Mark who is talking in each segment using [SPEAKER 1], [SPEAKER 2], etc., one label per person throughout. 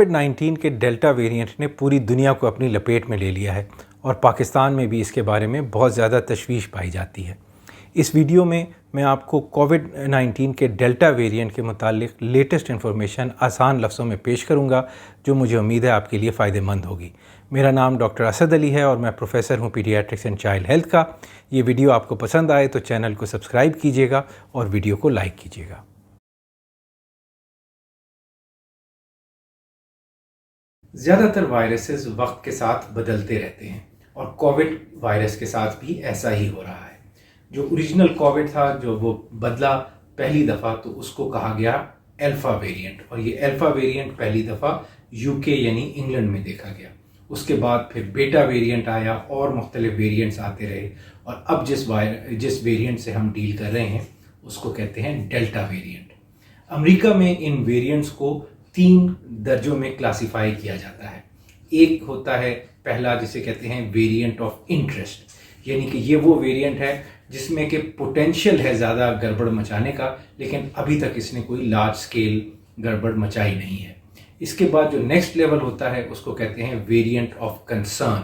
[SPEAKER 1] कोविड-19 के delta variant ने पूरी दुनिया को अपनी लपेट में ले लिया है और पाकिस्तान में भी इसके बारे में बहुत ज़्यादा तशवीश पाई जाती है। इस वीडियो में मैं आपको कोविड-19 के डेल्टा वेरिएंट के मुतालिक लेटेस्ट इन्फॉर्मेशन आसान लफ्ज़ों में पेश करूंगा, जो मुझे उम्मीद है आपके लिए फ़ायदेमंद होगी। मेरा नाम डॉक्टर असद अली है और मैं प्रोफेसर हूं पीडियाट्रिक्स एंड चाइल्ड हेल्थ का। ये वीडियो आपको पसंद आए तो चैनल को सब्सक्राइब कीजिएगा और वीडियो को लाइक कीजिएगा। ज़्यादातर वायरसेस वक्त के साथ बदलते रहते हैं और कोविड वायरस के साथ भी ऐसा ही हो रहा है। जो ओरिजिनल कोविड था, जो वो बदला पहली दफ़ा, तो उसको कहा गया अल्फ़ा वेरिएंट, और ये अल्फ़ा वेरिएंट पहली दफ़ा यूके यानी इंग्लैंड में देखा गया। उसके बाद फिर बेटा वेरिएंट आया और मुख्तलिफ वेरिएंट्स आते रहे, और अब जिस वेरिएंट से हम डील कर रहे हैं उसको कहते हैं डेल्टा वेरिएंट। अमेरिका में इन वेरिएंट्स को 3 दर्जों में क्लासिफाई किया जाता है। एक होता है पहला, जिसे कहते हैं वेरिएंट ऑफ इंटरेस्ट, यानी कि ये वो वेरिएंट है जिसमें कि पोटेंशियल है ज़्यादा गड़बड़ मचाने का, लेकिन अभी तक इसने कोई लार्ज स्केल गड़बड़ मचाई नहीं है। इसके बाद जो नेक्स्ट लेवल होता है उसको कहते हैं वेरिएंट ऑफ कंसर्न,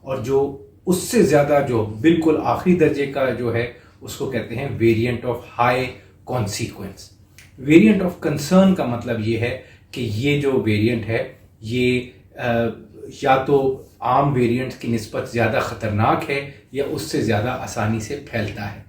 [SPEAKER 1] और जो उससे ज़्यादा जो बिल्कुल आखिरी दर्जे का जो है उसको कहते हैं variant of high consequence. Variant of concern का मतलब ये है कि ये जो वेरिएंट है ये या तो आम वेरिएंट्स की निस्बत ज़्यादा ख़तरनाक है या उससे ज़्यादा आसानी से फैलता है।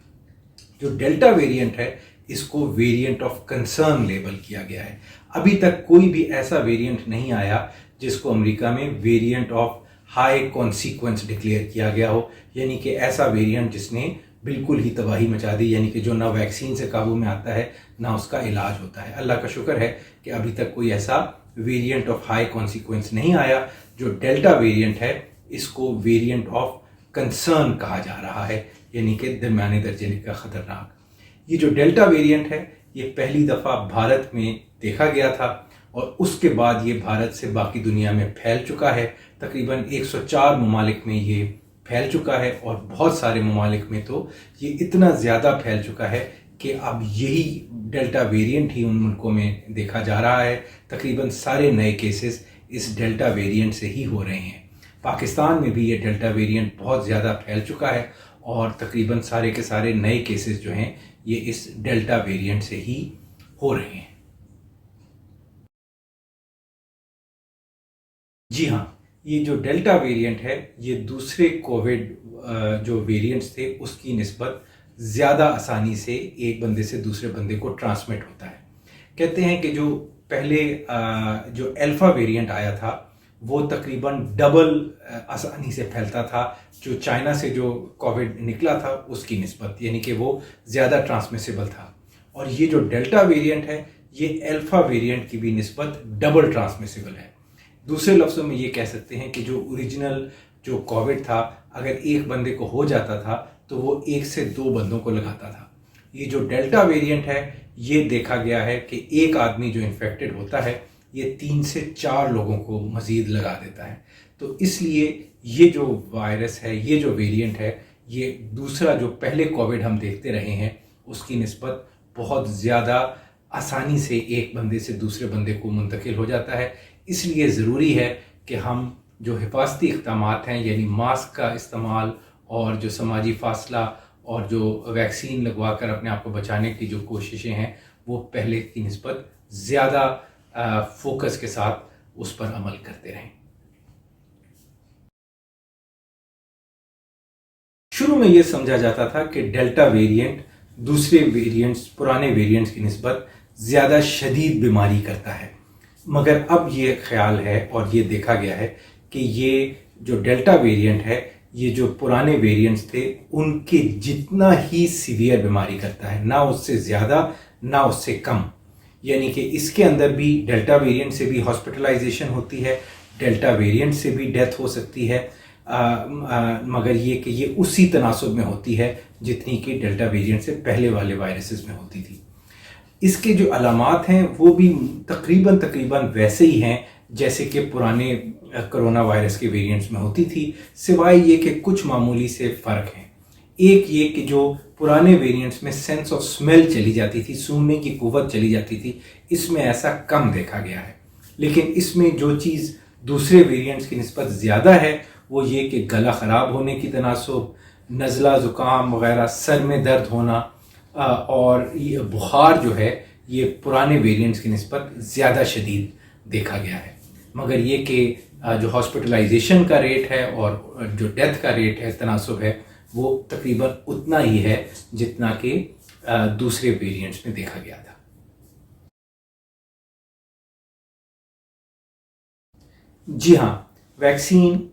[SPEAKER 1] जो डेल्टा वेरिएंट है इसको वेरिएंट ऑफ कंसर्न लेबल किया गया है। अभी तक कोई भी ऐसा वेरिएंट नहीं आया जिसको अमेरिका में variant of high consequence declare किया गया हो, यानी कि ऐसा वेरिएंट जिसने बिल्कुल ही तबाही मचा दी, यानी कि जो ना वैक्सीन से काबू में आता है ना उसका इलाज होता है। अल्लाह का शुक्र है कि अभी तक कोई ऐसा वेरिएंट ऑफ हाई कॉन्सिक्वेंस नहीं आया। जो डेल्टा वेरिएंट है इसको वेरिएंट ऑफ कंसर्न कहा जा रहा है, यानी कि दरमियाने दर्जे का ख़तरनाक। ये जो डेल्टा वेरिएंट है ये पहली दफ़ा भारत में देखा गया था और उसके बाद ये भारत से बाकी दुनिया में फैल चुका है। तकरीबन 104 ममालिक में ये फैल चुका है और बहुत सारे ममालिक में तो ये इतना ज़्यादा फैल चुका है कि अब यही डेल्टा वेरिएंट ही उन मुल्कों में देखा जा रहा है। तकरीबन सारे नए केसेस इस डेल्टा वेरिएंट से ही हो रहे हैं। पाकिस्तान में भी ये डेल्टा वेरिएंट बहुत ज़्यादा फैल चुका है और तकरीबन सारे के सारे नए केसेस जो हैं ये इस डेल्टा वेरिएंट से ही हो रहे हैं। जी हाँ, ये जो डेल्टा वेरिएंट है ये दूसरे कोविड जो वेरिएंट्स थे उसकी निस्बत ज़्यादा आसानी से एक बंदे से दूसरे बंदे को ट्रांसमिट होता है। कहते हैं कि जो पहले जो अल्फ़ा वेरिएंट आया था वो तकरीबन डबल आसानी से फैलता था जो चाइना से जो कोविड निकला था उसकी निस्बत, यानी कि वो ज़्यादा ट्रांसमिसिबल था। और ये जो डेल्टा वेरिएंट है ये अल्फ़ा वेरिएंट की भी निस्बत डबल ट्रांसमिसिबल है। दूसरे लफ्ज़ों में ये कह सकते हैं कि जो ओरिजिनल जो कोविड था अगर एक बंदे को हो जाता था तो वो 1 से 2 बंदों को लगाता था। ये जो डेल्टा वेरिएंट है ये देखा गया है कि एक आदमी जो इन्फेक्टेड होता है ये 3 से 4 लोगों को मज़ीद लगा देता है। तो इसलिए ये जो वायरस है, ये जो वेरिएंट है, ये दूसरा जो पहले कोविड हम देखते रहे हैं उसकी निस्बत बहुत ज़्यादा आसानी से एक बंदे से दूसरे बंदे को मुंतकिल हो जाता है। इसलिए ज़रूरी है कि हम जो हिफाजती इक़दामात हैं, यानी मास्क का इस्तेमाल और जो समाजी फासला और जो वैक्सीन लगवा कर अपने आप को बचाने की जो कोशिशें हैं वो पहले की निस्बत ज़्यादा फोकस के साथ उस पर अमल करते रहें। शुरू में ये समझा जाता था कि डेल्टा वेरिएंट दूसरे वेरिएंट्स, पुराने वेरिएंट्स की निस्बत ज़्यादा शदीद बीमारी करता है, मगर अब ये ख्याल है और ये देखा गया है कि ये जो डेल्टा वेरिएंट है ये जो पुराने वेरिएंट्स थे उनके जितना ही सीवियर बीमारी करता है, ना उससे ज़्यादा ना उससे कम। यानी कि इसके अंदर भी डेल्टा वेरिएंट से भी हॉस्पिटलाइजेशन होती है, डेल्टा वेरिएंट से भी डेथ हो सकती है, मगर ये कि ये उसी तनासुब में होती है जितनी कि डेल्टा वेरिएंट से पहले वाले वायरसेस में होती थी। इसके जो अलामात हैं वो भी तकरीबन वैसे ही हैं जैसे कि पुराने कोरोना वायरस के वेरिएंट्स में होती थी, सिवाय ये कि कुछ मामूली से फ़र्क हैं। एक ये कि जो पुराने वेरिएंट्स में सेंस ऑफ स्मेल चली जाती थी, सूंघने की कुव्वत चली जाती थी, इसमें ऐसा कम देखा गया है। لیکن اس میں جو چیز دوسرے ویریئنٹس کی نسبت زیادہ ہے وہ یہ کہ گلا خراب ہونے کی تناسب، نزلہ زکام وغیرہ، سر میں درد ہونا اور یہ بخار جو ہے یہ پرانے ویریئنٹس کی نسبت زیادہ شدید دیکھا گیا ہے۔ مگر یہ کہ جو ہاسپٹلائزیشن کا ریٹ ہے اور جو ڈیتھ کا ریٹ ہے، تناسب ہے، وہ تقریباً اتنا ہی ہے جتنا کہ دوسرے ویریئنٹس میں دیکھا گیا تھا۔ جی ہاں، ویکسین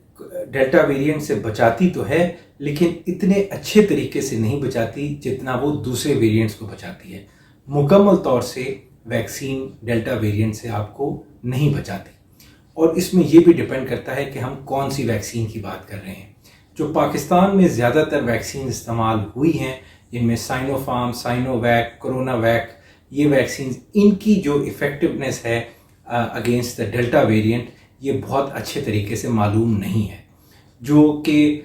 [SPEAKER 1] ڈیلٹا ویریئنٹ سے بچاتی تو ہے، لیکن اتنے اچھے طریقے سے نہیں بچاتی جتنا وہ دوسرے ویریئنٹس کو بچاتی ہے۔ مکمل طور سے ویکسین ڈیلٹا ویریئنٹ سے آپ کو نہیں بچاتی، اور اس میں یہ بھی ڈیپینڈ کرتا ہے کہ ہم کون سی ویکسین کی بات کر رہے ہیں۔ جو پاکستان میں زیادہ تر ویکسین استعمال ہوئی ہیں، جن میں Sinopharm, Sinovac, CoronaVac, یہ ویکسینز، ان کی جو ایفیکٹونیس ہے اگینسٹ دا ڈیلٹا ویریئنٹ یہ بہت اچھے طریقے سے معلوم نہیں ہے۔ جو کہ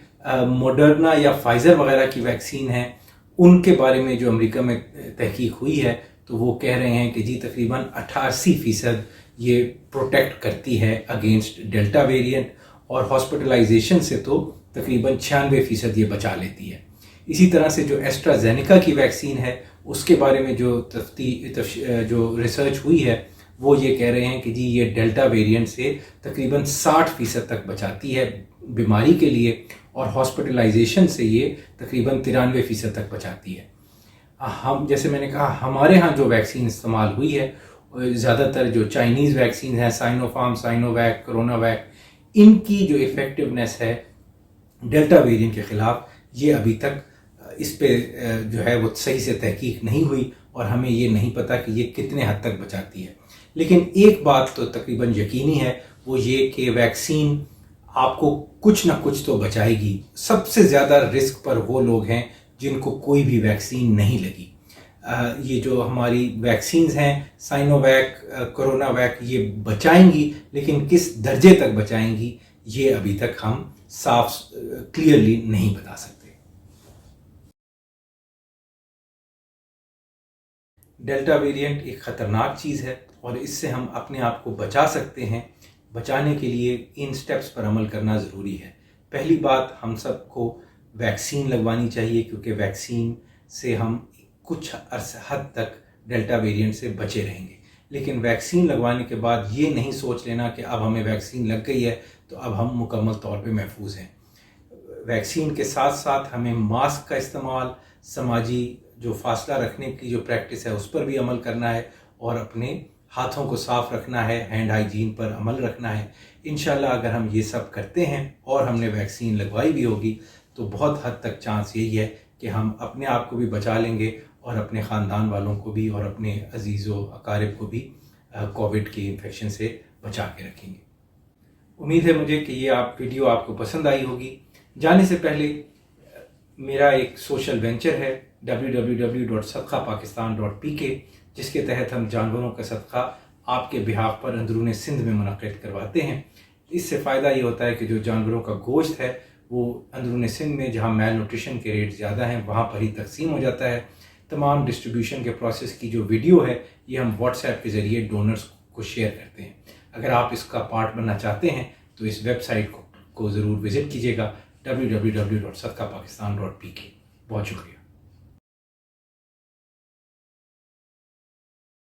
[SPEAKER 1] موڈرنا یا فائزر وغیرہ کی ویکسین ہے، ان کے بارے میں جو امریکہ میں تحقیق ہوئی ہے تو وہ کہہ رہے ہیں کہ جی تقریباً 88% یہ پروٹیکٹ کرتی ہے اگینسٹ ڈیلٹا ویریئنٹ، اور ہاسپٹلائزیشن سے تو تقریباً 96% یہ بچا لیتی ہے۔ اسی طرح سے جو ایسٹرازینیکا کی ویکسین ہے اس کے بارے میں جو جو ریسرچ ہوئی ہے وہ یہ کہہ رہے ہیں کہ جی یہ ڈیلٹا ویریئنٹ سے تقریباً 60% تک بچاتی ہے بیماری کے لیے، اور ہاسپٹلائزیشن سے یہ تقریباً 93% تک بچاتی ہے۔ ہم جیسے میں نے کہا ہمارے ہاں جو ویکسین استعمال ہوئی ہے زیادہ تر جو چائنیز ویکسین ہیں، Sinopharm, Sinovac, CoronaVac, ان کی جو ایفیکٹونیس ہے ڈیلٹا ویریئنٹ کے خلاف یہ ابھی تک اس پہ جو ہے وہ صحیح سے تحقیق نہیں ہوئی، اور ہمیں یہ نہیں پتا کہ یہ کتنے حد تک بچاتی ہے۔ لیکن ایک بات تو تقریباً یقینی ہے، وہ یہ کہ ویکسین آپ کو کچھ نہ کچھ تو بچائے گی۔ سب سے زیادہ رسک پر وہ لوگ ہیں جن کو کوئی بھی ویکسین نہیں لگی۔ یہ جو ہماری ویکسینز ہیں سائنو ویک، کرونا ویک، یہ بچائیں گی، لیکن کس درجے تک بچائیں گی یہ ابھی تک ہم صاف کلیئرلی نہیں بتا سکتے۔ ڈیلٹا ویریئنٹ ایک خطرناک چیز ہے، اور اس سے ہم اپنے آپ کو بچا سکتے ہیں۔ بچانے کے لیے ان سٹیپس پر عمل کرنا ضروری ہے۔ پہلی بات، ہم سب کو ویکسین لگوانی چاہیے، کیونکہ ویکسین سے ہم کچھ عرصہ حد تک ڈیلٹا ویریئنٹ سے بچے رہیں گے۔ لیکن ویکسین لگوانے کے بعد یہ نہیں سوچ لینا کہ اب ہمیں ویکسین لگ گئی ہے تو اب ہم مکمل طور پہ محفوظ ہیں۔ ویکسین کے ساتھ ساتھ ہمیں ماسک کا استعمال، سماجی جو فاصلہ رکھنے کی جو پریکٹس ہے اس پر بھی عمل کرنا ہے، اور اپنے ہاتھوں کو صاف رکھنا ہے، ہینڈ ہائیجین پر عمل رکھنا ہے۔ انشاءاللہ اگر ہم یہ سب کرتے ہیں اور ہم نے ویکسین لگوائی بھی ہوگی تو بہت حد تک چانس یہی ہے کہ ہم اپنے آپ کو بھی بچا لیں گے، اور اپنے خاندان والوں کو بھی اور اپنے عزیز و اقارب کو بھی کووڈ کی انفیکشن سے بچا کے رکھیں گے۔ امید ہے مجھے کہ یہ ویڈیو آپ کو پسند آئی ہوگی۔ جانے سے پہلے میرا ایک سوشل وینچر ہے www.sadqapakistan.pk، جس کے تحت ہم جانوروں کا صدقہ آپ کے بہاف پر اندرون سندھ میں منعقد کرواتے ہیں۔ اس سے فائدہ یہ ہوتا ہے کہ جو جانوروں کا گوشت ہے وہ اندرون سندھ میں جہاں میل نیوٹریشن کے ریٹ زیادہ ہیں وہاں پر ہی تقسیم ہو جاتا ہے۔ تمام ڈسٹریبیوشن کے پروسیس کی جو ویڈیو ہے یہ ہم واٹس ایپ کے ذریعے ڈونرز کو شیئر کرتے ہیں۔ اگر آپ اس کا پارٹ بننا چاہتے ہیں تو اس ویب سائٹ کو ضرور وزٹ کیجیے گا www.sadqapakistan.pk۔ بہت شکریہ۔